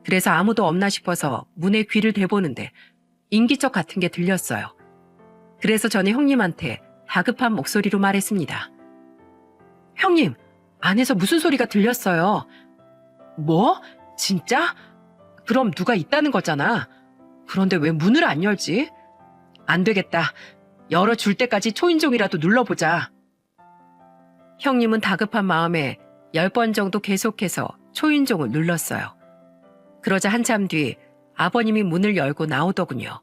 그래서 아무도 없나 싶어서 문에 귀를 대보는데 인기척 같은 게 들렸어요. 그래서 저는 형님한테 다급한 목소리로 말했습니다. 형님, 안에서 무슨 소리가 들렸어요. 뭐? 진짜? 그럼 누가 있다는 거잖아. 그런데 왜 문을 안 열지? 안 되겠다. 열어줄 때까지 초인종이라도 눌러보자. 형님은 다급한 마음에 10번 정도 계속해서 초인종을 눌렀어요. 그러자 한참 뒤 아버님이 문을 열고 나오더군요.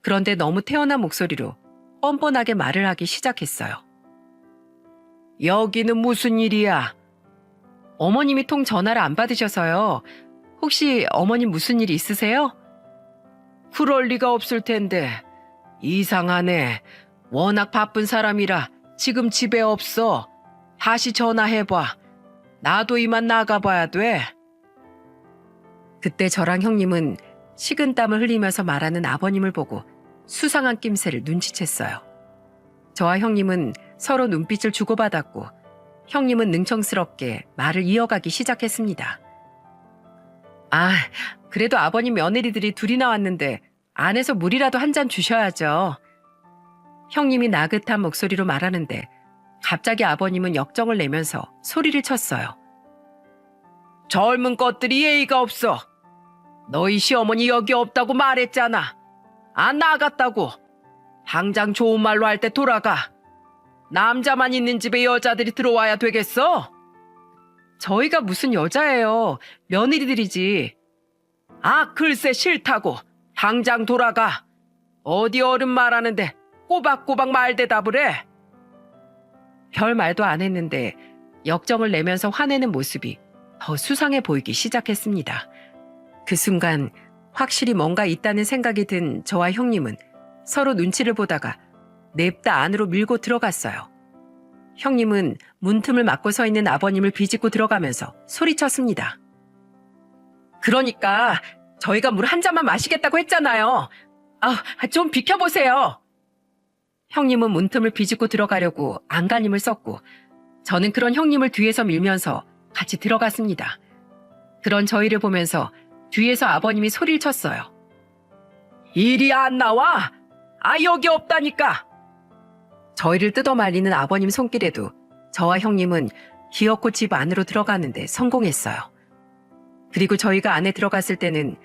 그런데 너무 태어난 목소리로 뻔뻔하게 말을 하기 시작했어요. 여기는 무슨 일이야? 어머님이 통 전화를 안 받으셔서요. 혹시 어머님 무슨 일 있으세요? 그럴 리가 없을 텐데. 이상하네. 워낙 바쁜 사람이라 지금 집에 없어. 다시 전화해봐. 나도 이만 나가봐야 돼. 그때 저랑 형님은 식은땀을 흘리면서 말하는 아버님을 보고 수상한 낌새를 눈치챘어요. 저와 형님은 서로 눈빛을 주고받았고 형님은 능청스럽게 말을 이어가기 시작했습니다. 아, 그래도 아버님 며느리들이 둘이 나왔는데 안에서 물이라도 한 잔 주셔야죠. 형님이 나긋한 목소리로 말하는데 갑자기 아버님은 역정을 내면서 소리를 쳤어요. 젊은 것들이 예의가 없어. 너희 시어머니 여기 없다고 말했잖아. 안 나갔다고. 당장 좋은 말로 할 때 돌아가. 남자만 있는 집에 여자들이 들어와야 되겠어? 저희가 무슨 여자예요. 며느리들이지. 아, 글쎄 싫다고. 당장 돌아가. 어디 어른 말하는데 꼬박꼬박 말대답을 해. 별 말도 안 했는데 역정을 내면서 화내는 모습이 더 수상해 보이기 시작했습니다. 그 순간 확실히 뭔가 있다는 생각이 든 저와 형님은 서로 눈치를 보다가 냅다 안으로 밀고 들어갔어요. 형님은 문틈을 막고 서 있는 아버님을 비집고 들어가면서 소리쳤습니다. 그러니까 저희가 물 한 잔만 마시겠다고 했잖아요. 좀 비켜보세요. 형님은 문틈을 비집고 들어가려고 안간힘을 썼고 저는 그런 형님을 뒤에서 밀면서 같이 들어갔습니다. 그런 저희를 보면서 뒤에서 아버님이 소리를 쳤어요. 이리 안 나와? 여기 없다니까. 저희를 뜯어말리는 아버님 손길에도 저와 형님은 기어코 집 안으로 들어가는데 성공했어요. 그리고 저희가 안에 들어갔을 때는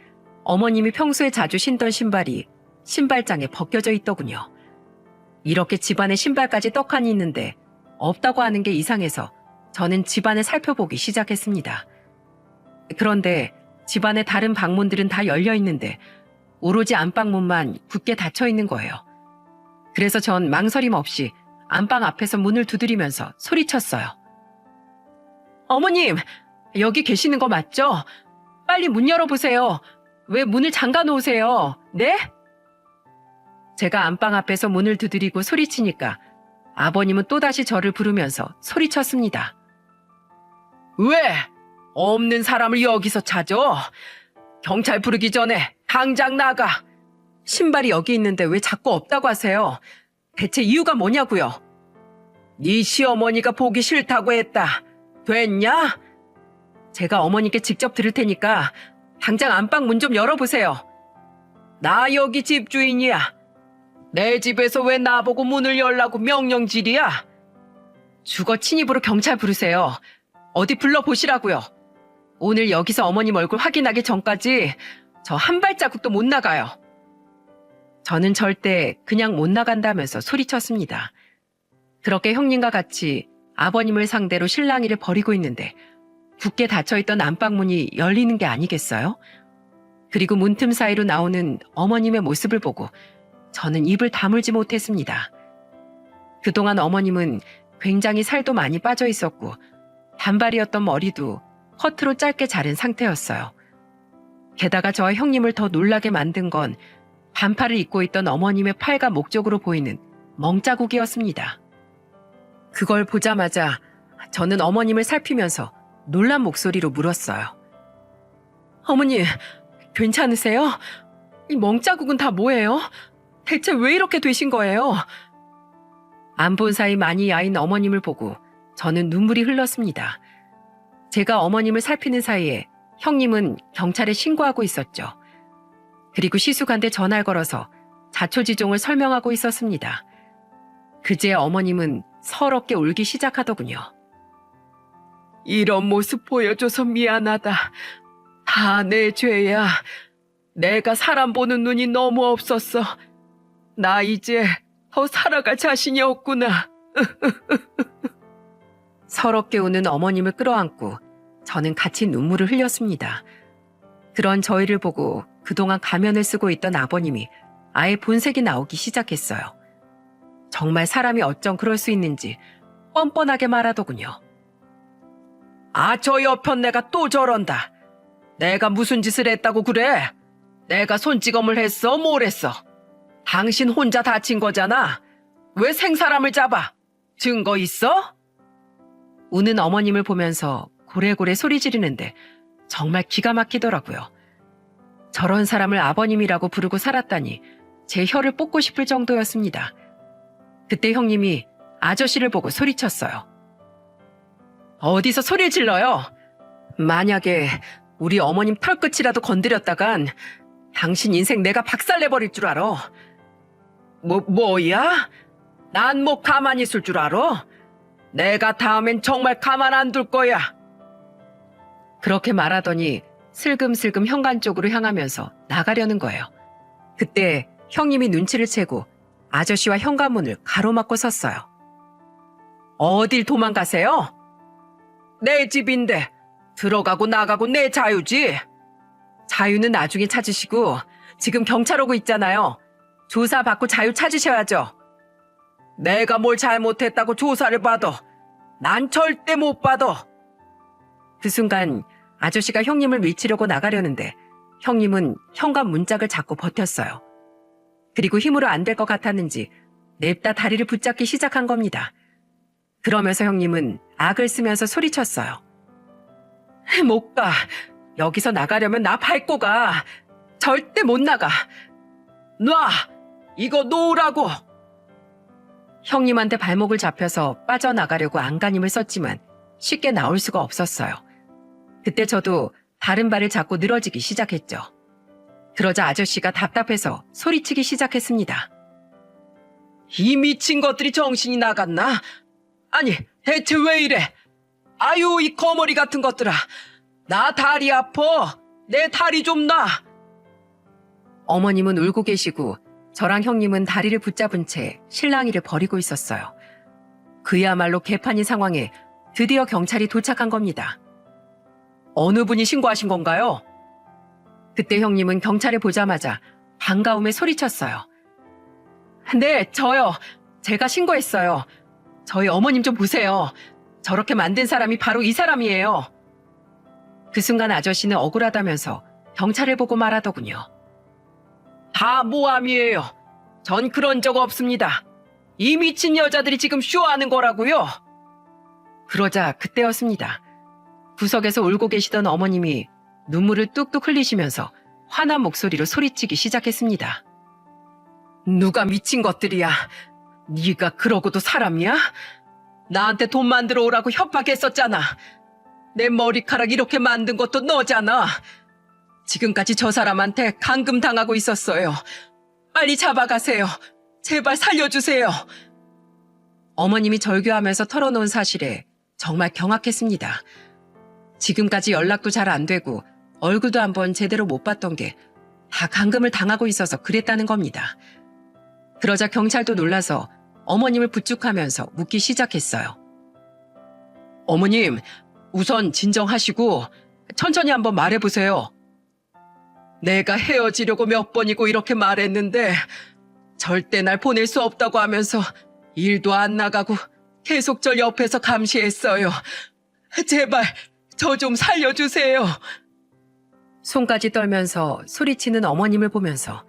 어머님이 평소에 자주 신던 신발이 신발장에 벗겨져 있더군요. 이렇게 집안에 신발까지 떡하니 있는데 없다고 하는 게 이상해서 저는 집안을 살펴보기 시작했습니다. 그런데 집안의 다른 방문들은 다 열려 있는데 오로지 안방문만 굳게 닫혀 있는 거예요. 그래서 전 망설임 없이 안방 앞에서 문을 두드리면서 소리쳤어요. 어머님, 여기 계시는 거 맞죠? 빨리 문 열어보세요. 왜 문을 잠가 놓으세요? 네? 제가 안방 앞에서 문을 두드리고 소리치니까 아버님은 또다시 저를 부르면서 소리쳤습니다. 왜? 없는 사람을 여기서 찾아? 경찰 부르기 전에 당장 나가. 신발이 여기 있는데 왜 자꾸 없다고 하세요? 대체 이유가 뭐냐고요? 네 시어머니가 보기 싫다고 했다. 됐냐? 제가 어머니께 직접 들을 테니까 당장 안방 문 좀 열어보세요. 나 여기 집주인이야. 내 집에서 왜 나보고 문을 열라고 명령질이야? 주거 침입으로 경찰 부르세요. 어디 불러보시라고요. 오늘 여기서 어머님 얼굴 확인하기 전까지 저 한 발자국도 못 나가요. 저는 절대 그냥 못 나간다면서 소리쳤습니다. 그렇게 형님과 같이 아버님을 상대로 실랑이를 벌이고 있는데 굳게 닫혀있던 안방문이 열리는 게 아니겠어요? 그리고 문틈 사이로 나오는 어머님의 모습을 보고 저는 입을 다물지 못했습니다. 그동안 어머님은 굉장히 살도 많이 빠져 있었고 단발이었던 머리도 커트로 짧게 자른 상태였어요. 게다가 저와 형님을 더 놀라게 만든 건 반팔을 입고 있던 어머님의 팔과 목 쪽으로 보이는 멍자국이었습니다. 그걸 보자마자 저는 어머님을 살피면서 놀란 목소리로 물었어요. 어머니, 괜찮으세요? 이 멍자국은 다 뭐예요? 대체 왜 이렇게 되신 거예요? 안 본 사이 많이 야인 어머님을 보고 저는 눈물이 흘렀습니다. 제가 어머님을 살피는 사이에 형님은 경찰에 신고하고 있었죠. 그리고 시숙한테 전화를 걸어서 자초지종을 설명하고 있었습니다. 그제 어머님은 서럽게 울기 시작하더군요. 이런 모습 보여줘서 미안하다. 다 내 죄야. 내가 사람 보는 눈이 너무 없었어. 나 이제 더 살아갈 자신이 없구나. 서럽게 우는 어머님을 끌어안고 저는 같이 눈물을 흘렸습니다. 그런 저희를 보고 그동안 가면을 쓰고 있던 아버님이 아예 본색이 나오기 시작했어요. 정말 사람이 어쩜 그럴 수 있는지 뻔뻔하게 말하더군요. 아, 저 옆편 내가 또 저런다. 내가 무슨 짓을 했다고 그래? 내가 손찌검을 했어? 뭘 했어? 당신 혼자 다친 거잖아. 왜 생사람을 잡아? 증거 있어? 우는 어머님을 보면서 고래고래 소리 지르는데 정말 기가 막히더라고요. 저런 사람을 아버님이라고 부르고 살았다니 제 혀를 뽑고 싶을 정도였습니다. 그때 형님이 아저씨를 보고 소리쳤어요. 어디서 소리를 질러요? 만약에 우리 어머님 털끝이라도 건드렸다간 당신 인생 내가 박살내버릴 줄 알아. 뭐야? 난 뭐 가만히 있을 줄 알아? 내가 다음엔 정말 가만 안 둘 거야. 그렇게 말하더니 슬금슬금 현관 쪽으로 향하면서 나가려는 거예요. 그때 형님이 눈치를 채고 아저씨와 현관문을 가로막고 섰어요. 어딜 도망가세요? 내 집인데 들어가고 나가고 내 자유지. 자유는 나중에 찾으시고 지금 경찰 오고 있잖아요. 조사받고 자유 찾으셔야죠. 내가 뭘 잘못했다고 조사를 받아. 난 절대 못 받아. 그 순간 아저씨가 형님을 밀치려고 나가려는데 형님은 현관 문짝을 잡고 버텼어요. 그리고 힘으로 안 될 것 같았는지 냅다 다리를 붙잡기 시작한 겁니다. 그러면서 형님은 악을 쓰면서 소리쳤어요. 못 가. 여기서 나가려면 나 밟고 가. 절대 못 나가. 놔! 이거 놓으라고! 형님한테 발목을 잡혀서 빠져나가려고 안간힘을 썼지만 쉽게 나올 수가 없었어요. 그때 저도 다른 발을 잡고 늘어지기 시작했죠. 그러자 아저씨가 답답해서 소리치기 시작했습니다. 이 미친 것들이 정신이 나갔나? 아니, 대체 왜 이래? 아유, 이 거머리 같은 것들아. 나 다리 아파. 내 다리 좀 놔. 어머님은 울고 계시고 저랑 형님은 다리를 붙잡은 채 실랑이를 벌이고 있었어요. 그야말로 개판인 상황에 드디어 경찰이 도착한 겁니다. 어느 분이 신고하신 건가요? 그때 형님은 경찰을 보자마자 반가움에 소리쳤어요. 네, 저요. 제가 신고했어요. 저희 어머님 좀 보세요. 저렇게 만든 사람이 바로 이 사람이에요. 그 순간 아저씨는 억울하다면서 경찰을 보고 말하더군요. 다 모함이에요. 전 그런 적 없습니다. 이 미친 여자들이 지금 쇼하는 거라고요. 그러자 그때였습니다. 구석에서 울고 계시던 어머님이 눈물을 뚝뚝 흘리시면서 화난 목소리로 소리치기 시작했습니다. 누가 미친 것들이야. 네가 그러고도 사람이야? 나한테 돈 만들어 오라고 협박했었잖아. 내 머리카락 이렇게 만든 것도 너잖아. 지금까지 저 사람한테 감금당하고 있었어요. 빨리 잡아가세요. 제발 살려주세요. 어머님이 절규하면서 털어놓은 사실에 정말 경악했습니다. 지금까지 연락도 잘 안 되고 얼굴도 한번 제대로 못 봤던 게 다 감금을 당하고 있어서 그랬다는 겁니다. 그러자 경찰도 놀라서 어머님을 부축하면서 묻기 시작했어요. 어머님, 우선 진정하시고 천천히 한번 말해보세요. 내가 헤어지려고 몇 번이고 이렇게 말했는데 절대 날 보낼 수 없다고 하면서 일도 안 나가고 계속 절 옆에서 감시했어요. 제발 저 좀 살려주세요. 손까지 떨면서 소리치는 어머님을 보면서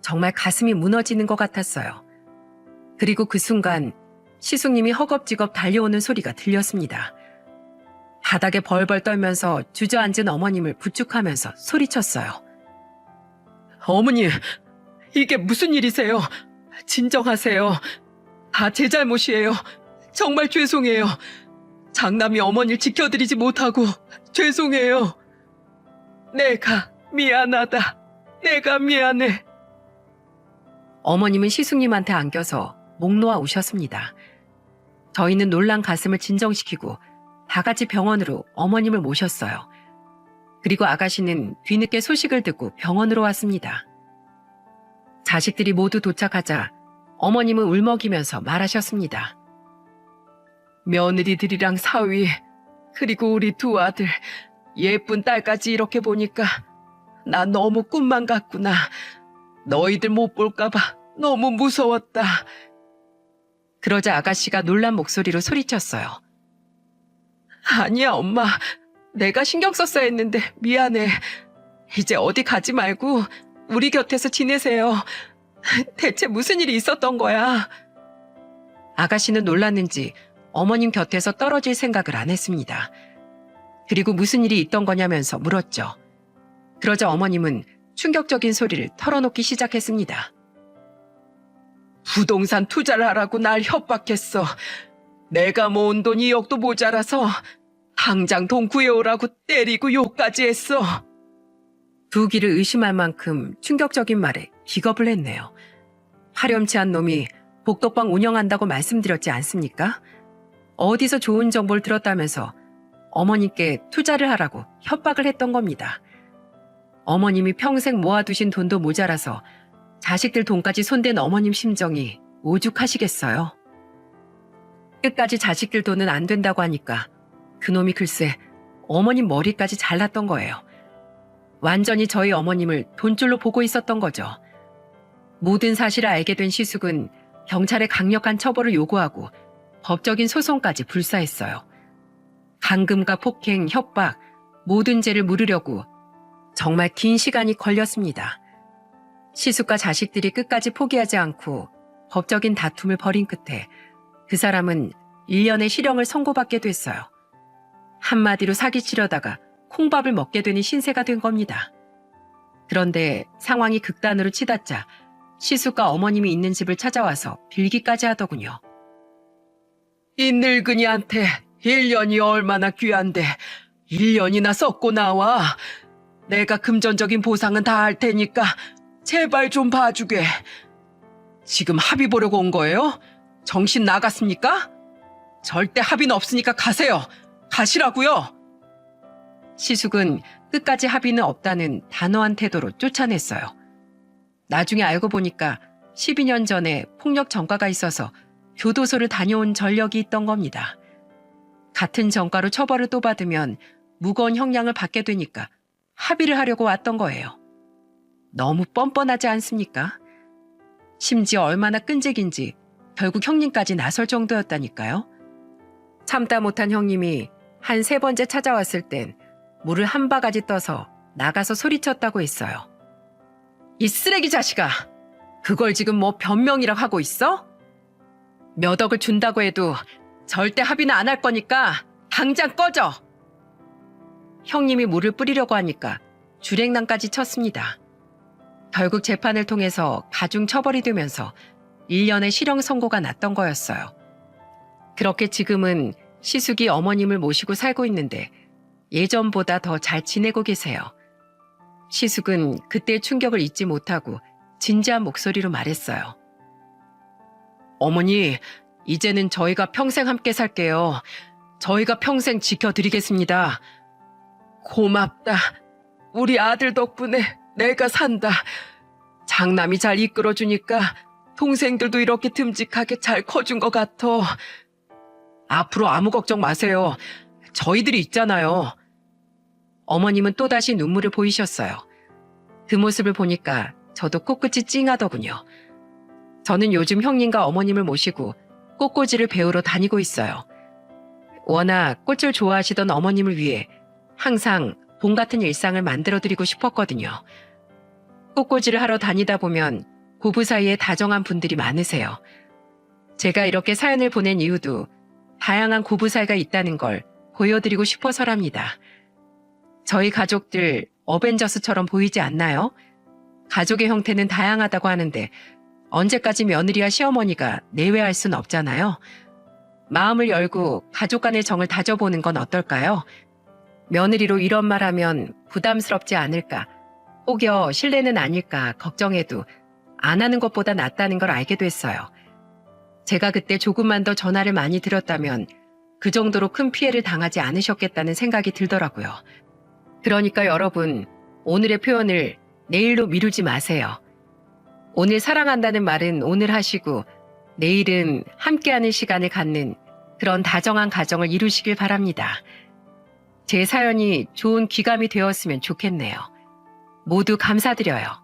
정말 가슴이 무너지는 것 같았어요. 그리고 그 순간 시숙님이 허겁지겁 달려오는 소리가 들렸습니다. 바닥에 벌벌 떨면서 주저앉은 어머님을 부축하면서 소리쳤어요. 어머니, 이게 무슨 일이세요? 진정하세요. 다 제 잘못이에요. 정말 죄송해요. 장남이 어머니를 지켜드리지 못하고 죄송해요. 내가 미안하다. 내가 미안해. 어머님은 시숙님한테 안겨서 목 놓아 우셨습니다. 저희는 놀란 가슴을 진정시키고 다 같이 병원으로 어머님을 모셨어요. 그리고 아가씨는 뒤늦게 소식을 듣고 병원으로 왔습니다. 자식들이 모두 도착하자 어머님은 울먹이면서 말하셨습니다. 며느리들이랑 사위, 그리고 우리 두 아들, 예쁜 딸까지 이렇게 보니까 나 너무 꿈만 같구나. 너희들 못 볼까봐 너무 무서웠다. 그러자 아가씨가 놀란 목소리로 소리쳤어요. 아니야, 엄마. 내가 신경 썼어야 했는데 미안해. 이제 어디 가지 말고 우리 곁에서 지내세요. 대체 무슨 일이 있었던 거야? 아가씨는 놀랐는지 어머님 곁에서 떨어질 생각을 안 했습니다. 그리고 무슨 일이 있던 거냐면서 물었죠. 그러자 어머님은 충격적인 소리를 털어놓기 시작했습니다. 부동산 투자를 하라고 날 협박했어. 내가 모은 돈 2억도 모자라서 당장 돈 구해오라고 때리고 욕까지 했어. 두 귀를 의심할 만큼 충격적인 말에 기겁을 했네요. 파렴치한 놈이 복덕방 운영한다고 말씀드렸지 않습니까? 어디서 좋은 정보를 들었다면서 어머님께 투자를 하라고 협박을 했던 겁니다. 어머님이 평생 모아두신 돈도 모자라서 자식들 돈까지 손댄 어머님 심정이 오죽하시겠어요. 끝까지 자식들 돈은 안 된다고 하니까 그놈이 글쎄 어머님 머리까지 잘랐던 거예요. 완전히 저희 어머님을 돈줄로 보고 있었던 거죠. 모든 사실을 알게 된 시숙은 경찰에 강력한 처벌을 요구하고 법적인 소송까지 불사했어요. 감금과 폭행, 협박, 모든 죄를 물으려고 정말 긴 시간이 걸렸습니다. 시숙과 자식들이 끝까지 포기하지 않고 법적인 다툼을 벌인 끝에 그 사람은 1년의 실형을 선고받게 됐어요. 한마디로 사기치려다가 콩밥을 먹게 되는 신세가 된 겁니다. 그런데 상황이 극단으로 치닫자 시숙과 어머님이 있는 집을 찾아와서 빌기까지 하더군요. 이 늙은이한테 1년이 얼마나 귀한데 1년이나 썩고 나와. 내가 금전적인 보상은 다 할 테니까 제발 좀 봐주게. 지금 합의 보려고 온 거예요? 정신 나갔습니까? 절대 합의는 없으니까 가세요. 가시라고요. 시숙은 끝까지 합의는 없다는 단호한 태도로 쫓아냈어요. 나중에 알고 보니까 12년 전에 폭력 전과가 있어서 교도소를 다녀온 전력이 있던 겁니다. 같은 전과로 처벌을 또 받으면 무거운 형량을 받게 되니까 합의를 하려고 왔던 거예요. 너무 뻔뻔하지 않습니까? 심지어 얼마나 끈질긴지 결국 형님까지 나설 정도였다니까요. 참다 못한 형님이 한 3번째 찾아왔을 땐 물을 한 바가지 떠서 나가서 소리쳤다고 했어요. 이 쓰레기 자식아! 그걸 지금 뭐 변명이라고 하고 있어? 몇 억을 준다고 해도 절대 합의는 안 할 거니까 당장 꺼져! 형님이 물을 뿌리려고 하니까 주랭랑까지 쳤습니다. 결국 재판을 통해서 가중 처벌이 되면서 1년의 실형 선고가 났던 거였어요. 그렇게 지금은 시숙이 어머님을 모시고 살고 있는데 예전보다 더 잘 지내고 계세요. 시숙은 그때의 충격을 잊지 못하고 진지한 목소리로 말했어요. 어머니, 이제는 저희가 평생 함께 살게요. 저희가 평생 지켜드리겠습니다. 고맙다. 우리 아들 덕분에 내가 산다. 장남이 잘 이끌어주니까 동생들도 이렇게 듬직하게 잘 커준 것 같아. 앞으로 아무 걱정 마세요. 저희들이 있잖아요. 어머님은 또다시 눈물을 보이셨어요. 그 모습을 보니까 저도 코끝이 찡하더군요. 저는 요즘 형님과 어머님을 모시고 꽃꽂이를 배우러 다니고 있어요. 워낙 꽃을 좋아하시던 어머님을 위해 항상 봄 같은 일상을 만들어드리고 싶었거든요. 꽃꽂이를 하러 다니다 보면 부부 사이에 다정한 분들이 많으세요. 제가 이렇게 사연을 보낸 이유도 다양한 고부 사이가 있다는 걸 보여드리고 싶어서랍니다. 저희 가족들 어벤져스처럼 보이지 않나요? 가족의 형태는 다양하다고 하는데 언제까지 며느리와 시어머니가 내외할 순 없잖아요. 마음을 열고 가족 간의 정을 다져보는 건 어떨까요? 며느리로 이런 말 하면 부담스럽지 않을까, 혹여 실례는 아닐까 걱정해도 안 하는 것보다 낫다는 걸 알게 됐어요. 제가 그때 조금만 더 전화를 많이 드렸다면 그 정도로 큰 피해를 당하지 않으셨겠다는 생각이 들더라고요. 그러니까 여러분, 오늘의 표현을 내일로 미루지 마세요. 오늘 사랑한다는 말은 오늘 하시고 내일은 함께하는 시간을 갖는 그런 다정한 가정을 이루시길 바랍니다. 제 사연이 좋은 귀감이 되었으면 좋겠네요. 모두 감사드려요.